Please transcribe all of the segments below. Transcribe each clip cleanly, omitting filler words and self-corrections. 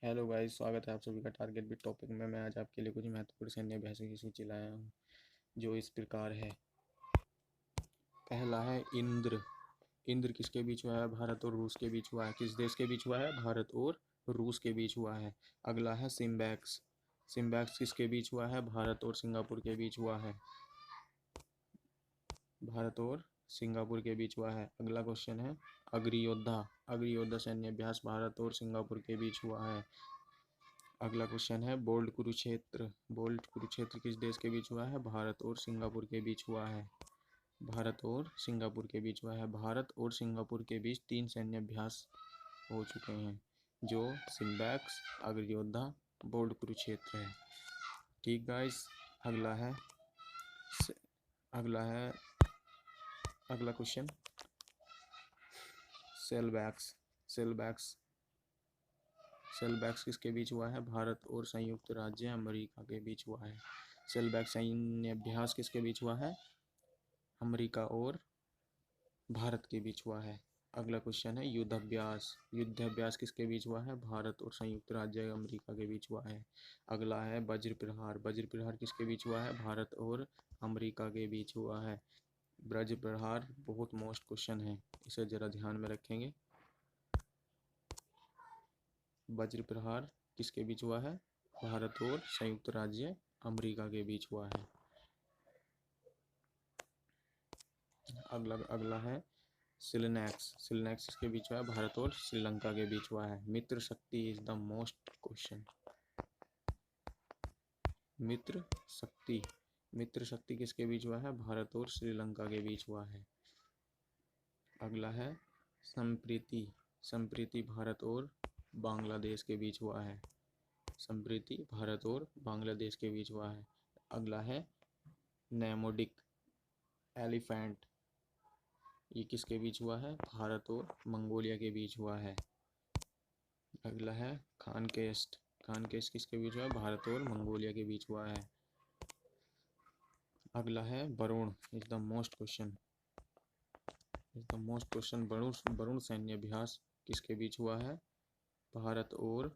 Hello guys, स्वागत है आप सभी का टारगेट बिट टॉपिक में। मैं आज आपके लिए कुछ महत्वपूर्ण सैन्य अभ्यासों की सूची लाया हूँ जो इस प्रकार है। पहला है इंद्र। इंद्र किसके बीच हुआ है? भारत और रूस के बीच हुआ है। किस देश के बीच हुआ है? भारत और रूस के बीच हुआ है। अगला है सिम्बैक्स। सिम्बैक्स किसके बीच हुआ है? भारत और सिंगापुर के बीच हुआ है। भारत और सिंगापुर के बीच हुआ है। अगला क्वेश्चन है अग्नियोद्धा। अग्नियोद्धा सैन्य अभ्यास भारत और सिंगापुर के बीच हुआ है। अगला क्वेश्चन है बोल्ड कुरुक्षेत्र। बोल्ड कुरुक्षेत्र किस देश के बीच हुआ है? भारत और सिंगापुर के बीच हुआ है। भारत और सिंगापुर के बीच हुआ है। भारत और सिंगापुर के बीच 3 सैन्य अभ्यास हो चुके हैं जो सिम्बैक्स, अग्नियोद्धा, बोल्ड कुरुक्षेत्र है। ठीक गाइस, अगला है अगला है अगला क्वेश्चन सेलबैक्स। सेलबैक्स सेलबैक्स किसके बीच हुआ है? भारत और संयुक्त राज्य अमेरिका के बीच हुआ है। सेलबैक्स सैन्य अभ्यास किसके बीच हुआ है? अमेरिका और भारत के बीच हुआ है। अगला क्वेश्चन है युद्धाभ्यास। युद्धाभ्यास किसके बीच हुआ है? भारत और संयुक्त राज्य अमेरिका के बीच हुआ है। अगला है वज्र प्रहार। वज्र प्रहार किसके बीच हुआ है? भारत और अमेरिका के बीच हुआ है। वज्र प्रहार बहुत मोस्ट क्वेश्चन है, इसे जरा ध्यान में रखेंगे। वज्र प्रहार किसके बीच हुआ है? भारत और संयुक्त राज्य अमेरिका के बीच हुआ है। अगला है सिलनेक्स। सिलनेक्स किसके बीच हुआ है? भारत और श्रीलंका के बीच हुआ है। मित्र शक्ति इज द मोस्ट क्वेश्चन। मित्र शक्ति मित्र शक्ति किसके बीच हुआ है? भारत और श्रीलंका के बीच हुआ है। अगला है संप्रीति। संप्रीति भारत और बांग्लादेश के बीच हुआ है। संप्रीति भारत और बांग्लादेश के बीच हुआ है। अगला है नेमोडिक एलिफेंट। ये किसके बीच हुआ है? भारत और मंगोलिया के बीच हुआ है। अगला है खानकेस्ट। खानकेस्ट किसके बीच हुआ है? भारत और मंगोलिया के बीच हुआ है। अगला है Varun is the most question. Varun Varun सैन्य अभ्यास किसके बीच हुआ है? भारत और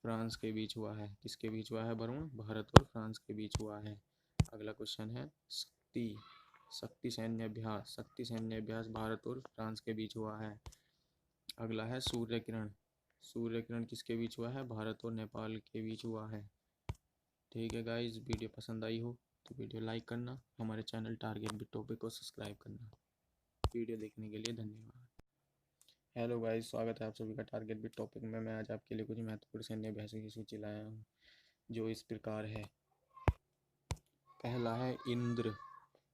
फ्रांस के बीच हुआ है। किसके बीच हुआ है वरुण? भारत और फ्रांस के बीच हुआ है। अगला क्वेश्चन है शक्ति। शक्ति सैन्य अभ्यास। शक्ति सैन्य अभ्यास भारत और फ्रांस के बीच हुआ है। अगला है सूर्य किरण। सूर्य किरण किसके बीच हुआ है? भारत और नेपाल के बीच हुआ है। ठीक है गाइस, वीडियो पसंद आई हो तो वीडियो लाइक करना, हमारे चैनल टारगेट बिट टॉपिक को सब्सक्राइब करना। वीडियो देखने के लिए धन्यवाद। हेलो गाइस, स्वागत है आप सभी का टारगेट बिट टॉपिक में। मैं आज आपके लिए कुछ महत्वपूर्ण सैन्य अभ्यासों की सूची लाया हूँ जो इस प्रकार है। पहला है इंद्र।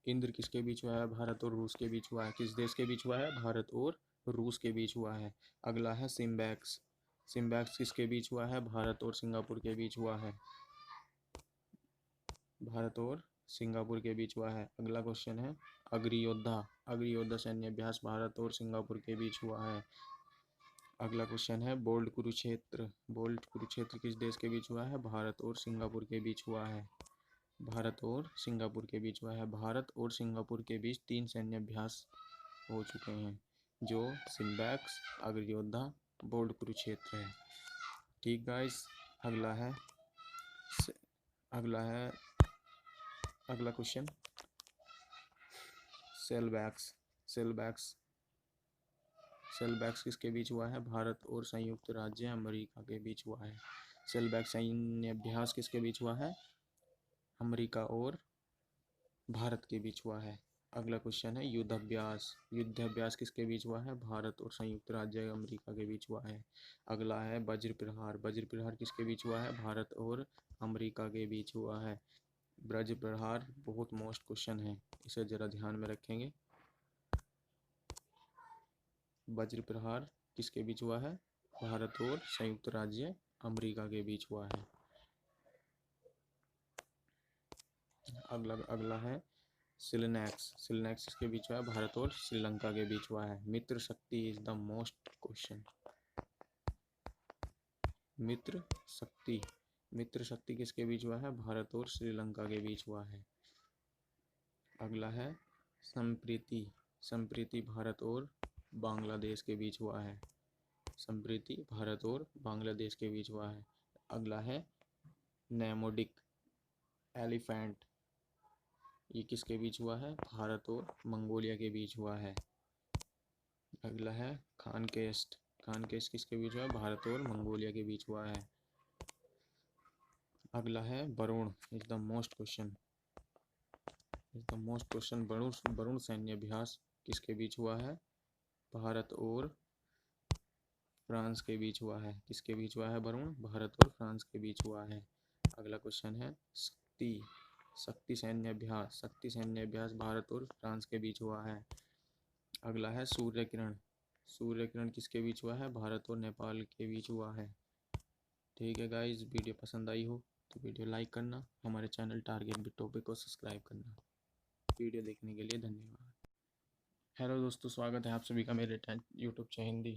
इंद्र किसके बीच हुआ है? भारत और रूस के बीच हुआ है। किस देश के बीच हुआ है? भारत और रूस के बीच हुआ है। अगला है सिम्बैक्स। सिम्बैक्स किसके बीच हुआ है? भारत और सिंगापुर के बीच हुआ है। भारत और सिंगापुर के बीच हुआ है। अगला क्वेश्चन है अग्नियोद्धा। अग्नियोद्धा सैन्य अभ्यास भारत और सिंगापुर के बीच हुआ है। अगला क्वेश्चन है बोल्ड कुरुक्षेत्र। बोल्ड कुरुक्षेत्र किस देश के बीच हुआ है? भारत और सिंगापुर के बीच हुआ है। भारत और सिंगापुर के बीच हुआ है। भारत और सिंगापुर के बीच 3 सैन्य अभ्यास हो चुके हैं जो सिम्बैक्स, अग्नियोद्धा, बोल्ड कुरुक्षेत्र है। ठीक गाइस, अगला है अगला है अगला क्वेश्चन सेलबैक्स। सेलबैक्स सेलबैक्स किसके बीच हुआ है? भारत और संयुक्त राज्य अमेरिका के बीच हुआ है। सेलबैक्स सैन्य अभ्यास किसके बीच हुआ है? अमेरिका और भारत के बीच हुआ है। अगला क्वेश्चन है युद्धाभ्यास। युद्धाभ्यास किसके बीच हुआ है? भारत और संयुक्त राज्य अमेरिका के बीच हुआ है। अगला है वज्र प्रहार। वज्र प्रहार किसके बीच हुआ है? भारत और अमेरिका के बीच हुआ है। वज्र प्रहार बहुत मोस्ट क्वेश्चन है, इसे जरा ध्यान में रखेंगे। वज्र प्रहार किसके बीच हुआ है? भारत और संयुक्त राज्य अमेरिका के बीच हुआ है। अगला है सिलनेक्स। सिलनेक्स किसके बीच हुआ है? भारत और श्रीलंका के बीच हुआ है। मित्र शक्ति इज द मोस्ट क्वेश्चन। मित्र शक्ति मित्र शक्ति किसके बीच हुआ है? भारत और श्रीलंका के बीच हुआ है। अगला है संप्रीति। संप्रीति भारत और बांग्लादेश के बीच हुआ है। संप्रीति भारत और बांग्लादेश के बीच हुआ है। अगला है नेमोडिक एलिफेंट, ये किसके बीच हुआ है? भारत और मंगोलिया के बीच हुआ है। अगला है खानकेस्ट, खानकेस्ट किसके बीच हुआ है? भारत और मंगोलिया के बीच हुआ है। अगला है Varun, is the most question, Varun सैन्य अभ्यास किसके बीच हुआ है? भारत और फ्रांस के बीच हुआ है। किसके बीच हुआ है वरुण? भारत और फ्रांस के बीच हुआ है। अगला क्वेश्चन है शक्ति सैन्य अभ्यास भारत और फ्रांस के बीच हुआ है। अगला है सूर्य किरण किसके बीच हुआ है? भारत और नेपाल के बीच हुआ है। ठीक है गाइस, वीडियो पसंद आई हो तो वीडियो लाइक करना, हमारे चैनल टारगेट बिट टॉपिक को सब्सक्राइब करना। वीडियो देखने के लिए धन्यवाद। हेलो दोस्तों, स्वागत है आप सभी का मेरे यूट्यूब चैनल हिंदी